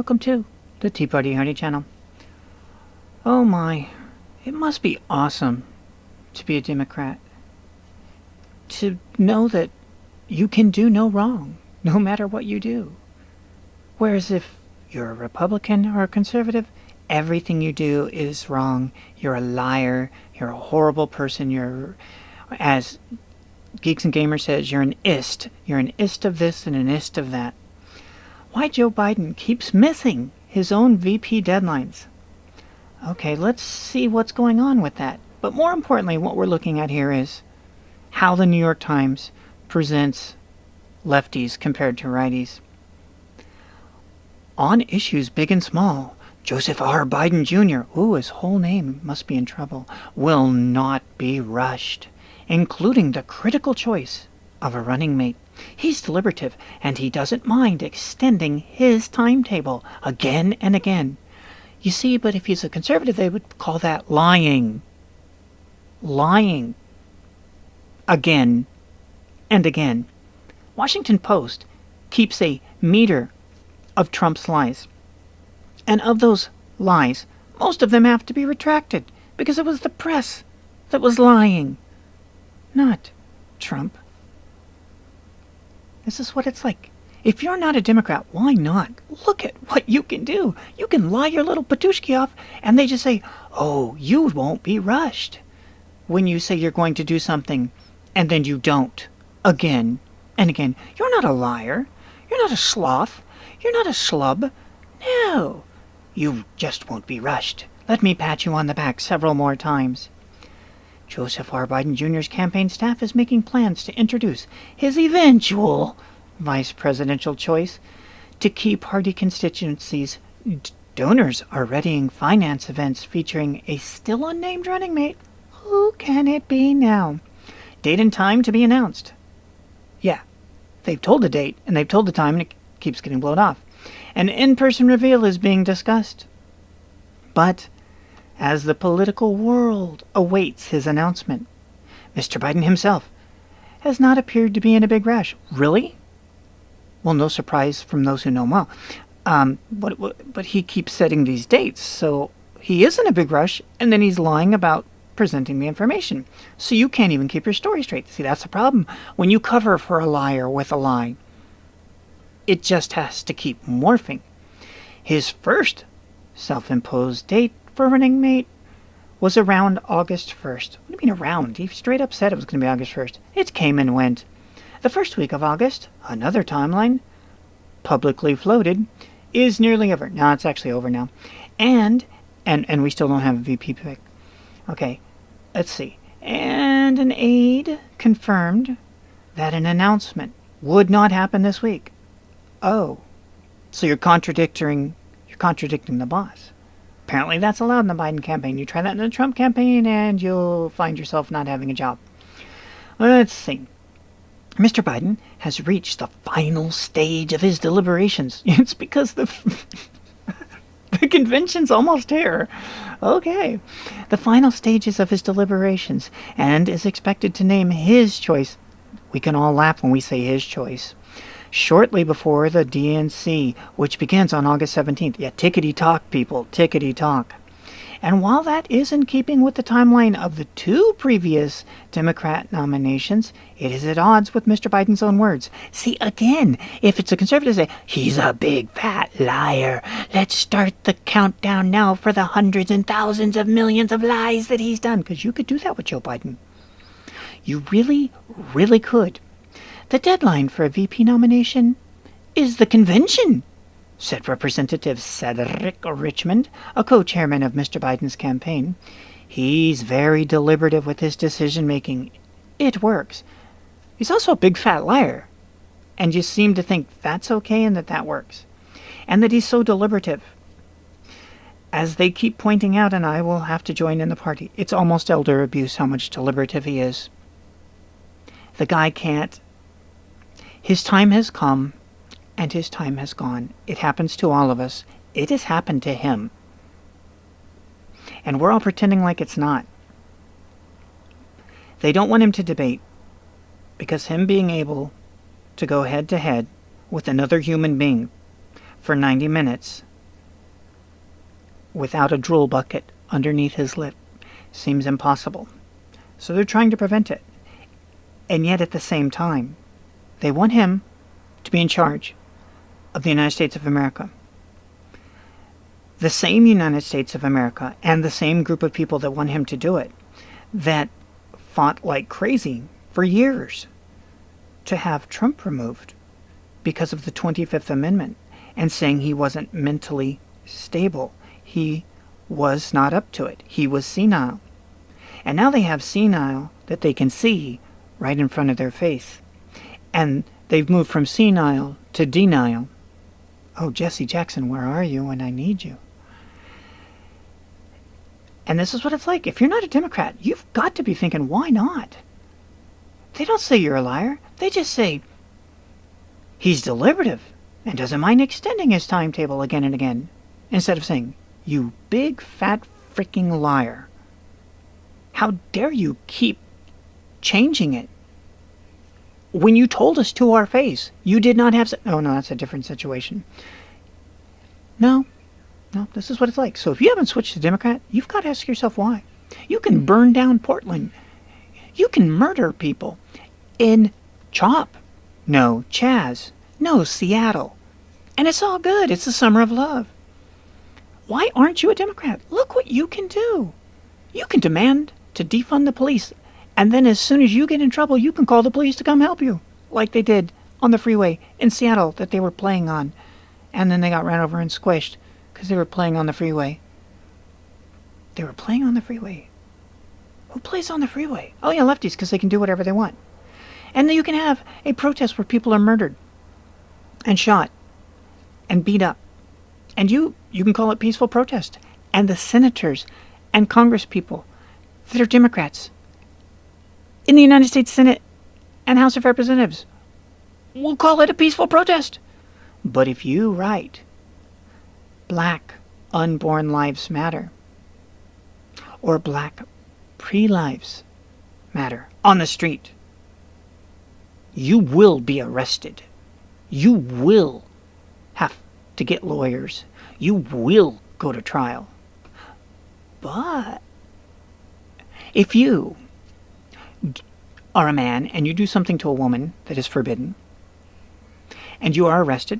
welcome to the Tea Party Hardy channel. Oh my, it must be awesome to be a Democrat. To know that you can do no wrong, no matter what you do. Whereas if you're a Republican or a conservative, everything you do is wrong. You're a liar, you're a horrible person, you're, as Geeks and Gamers says, you're an ist. You're an ist of this and an ist of that. Why Joe Biden keeps missing his own VP deadlines. Okay, let's see what's going on with that. But more importantly, what we're looking at here is how the New York Times presents lefties compared to righties. On issues big and small, Joseph R. Biden Jr., his whole name must be in trouble, will not be rushed, including the critical choice of a running mate. He's deliberative, and he doesn't mind extending his timetable again and again. You see, but if he's a conservative, they would call that lying. Lying. Again and again. Washington Post keeps a meter of Trump's lies. And of those lies, most of them have to be retracted because it was the press that was lying, not Trump. This is what it's like. If you're not a Democrat, why not? Look at what you can do. You can lie your little Patushki off, and they just say, oh, you won't be rushed. When you say you're going to do something, and then you don't. Again and again. You're not a liar. You're not a sloth. You're not a schlub. No. You just won't be rushed. Let me pat you on the back several more times. Joseph R. Biden Jr.'s campaign staff is making plans to introduce his eventual vice presidential choice to key party constituencies. Donors are readying finance events featuring a still unnamed running mate. Who can it be now? Date and time to be announced. Yeah, they've told the date and they've told the time, and it keeps getting blown off. An in-person reveal is being discussed. But as the political world awaits his announcement, Mr. Biden himself has not appeared to be in a big rush. Really? Well, no surprise from those who know him well. But he keeps setting these dates, so he is in a big rush, and then he's lying about presenting the information. So you can't even keep your story straight. See, that's the problem. When you cover for a liar with a lie, it just has to keep morphing. His first self-imposed date for running mate was around August 1st. What do you mean around? He straight up said it was going to be August 1st. It came and went. The first week of August, another timeline, publicly floated, is nearly over. No, it's actually over now. And we still don't have a VP pick. Okay, let's see. And an aide confirmed that an announcement would not happen this week. Oh, so you're contradicting the boss. Apparently that's allowed in the Biden campaign. You try that in the Trump campaign and you'll find yourself not having a job. Let's see. Mr. Biden has reached the final stage of his deliberations. It's because the convention's almost here. Okay. The final stages of his deliberations, and is expected to name his choice. We can all laugh when we say his choice. Shortly before the DNC, which begins on August 17th. Yeah, tickety-tock, people, tickety-tock. And while that is in keeping with the timeline of the two previous Democrat nominations, it is at odds with Mr. Biden's own words. See, again, if it's a conservative, say, he's a big fat liar. Let's start the countdown now for the hundreds and thousands of millions of lies that he's done. Because you could do that with Joe Biden. You really, really could. The deadline for a VP nomination is the convention, said Representative Cedric Richmond, a co-chairman of Mr. Biden's campaign. He's very deliberative with his decision-making. It works. He's also a big fat liar. And you seem to think that's okay and that works. And that he's so deliberative. As they keep pointing out, and I will have to join in the party, it's almost elder abuse how much deliberative he is. The guy can't. His time has come, and his time has gone. It happens to all of us. It has happened to him. And we're all pretending like it's not. They don't want him to debate, because him being able to go head-to-head with another human being for 90 minutes without a drool bucket underneath his lip seems impossible. So they're trying to prevent it. And yet at the same time, they want him to be in charge of the United States of America. The same United States of America and the same group of people that want him to do it, that fought like crazy for years to have Trump removed because of the 25th Amendment and saying he wasn't mentally stable. He was not up to it. He was senile. And now they have senile that they can see right in front of their face. And they've moved from senile to denial. Oh, Jesse Jackson, where are you when I need you? And this is what it's like. If you're not a Democrat, you've got to be thinking, why not? They don't say you're a liar. They just say, he's deliberative and doesn't mind extending his timetable again and again. Instead of saying, you big, fat, freaking liar. How dare you keep changing it? When you told us to our face, you did not have... Oh, no, that's a different situation. No, this is what it's like. So if you haven't switched to Democrat, you've got to ask yourself why. You can burn down Portland. You can murder people in CHOP. No, Chaz. No, Seattle. And it's all good. It's the summer of love. Why aren't you a Democrat? Look what you can do. You can demand to defund the police. And then as soon as you get in trouble, you can call the police to come help you. Like they did on the freeway in Seattle that they were playing on. And then they got ran over and squished because they were playing on the freeway. They were playing on the freeway. Who plays on the freeway? Oh yeah, lefties, because they can do whatever they want. And then you can have a protest where people are murdered and shot and beat up. And you can call it peaceful protest. And the senators and congresspeople that are Democrats in the United States Senate and House of Representatives will call it a peaceful protest. But if you write Black Unborn Lives Matter or Black Pre-Lives Matter on the street, you will be arrested. You will have to get lawyers. You will go to trial. But if you are a man and you do something to a woman that is forbidden, and you are arrested,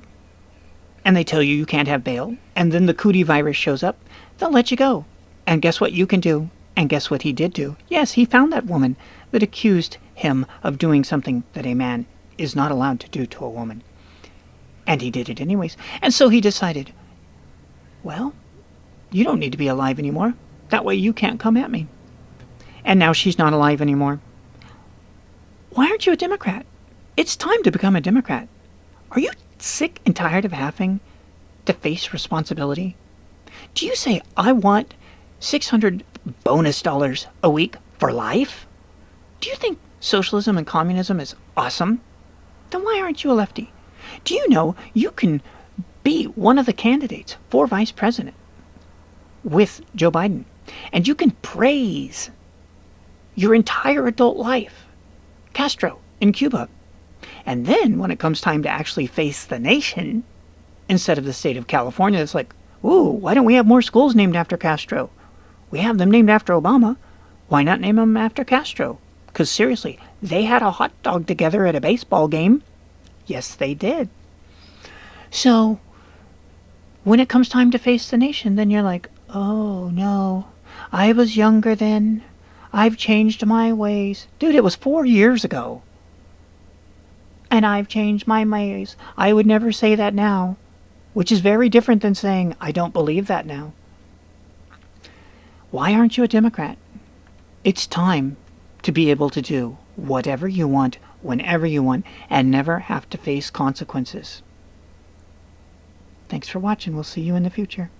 and they tell you you can't have bail, and then the cootie virus shows up, they'll let you go. And guess what you can do? And guess what he did do? Yes, he found that woman that accused him of doing something that a man is not allowed to do to a woman. And he did it anyways. And so he decided, well, you don't need to be alive anymore. That way you can't come at me. And now she's not alive anymore. Why aren't you a Democrat? It's time to become a Democrat. Are you sick and tired of having to face responsibility? Do you say, I want $600 bonus dollars a week for life? Do you think socialism and communism is awesome? Then why aren't you a lefty? Do you know you can be one of the candidates for vice president with Joe Biden, and you can praise your entire adult life Castro in Cuba, and then when it comes time to actually face the nation instead of the state of California, it's like, ooh, why don't we have more schools named after Castro? We have them named after Obama. Why not name them after Castro? Because seriously, they had a hot dog together at a baseball game. Yes, they did. So, when it comes time to face the nation, then you're like, oh no, I was younger then. I've changed my ways. Dude, it was 4 years ago. And I've changed my ways. I would never say that now. Which is very different than saying, I don't believe that now. Why aren't you a Democrat? It's time to be able to do whatever you want, whenever you want, and never have to face consequences. Thanks for watching. We'll see you in the future.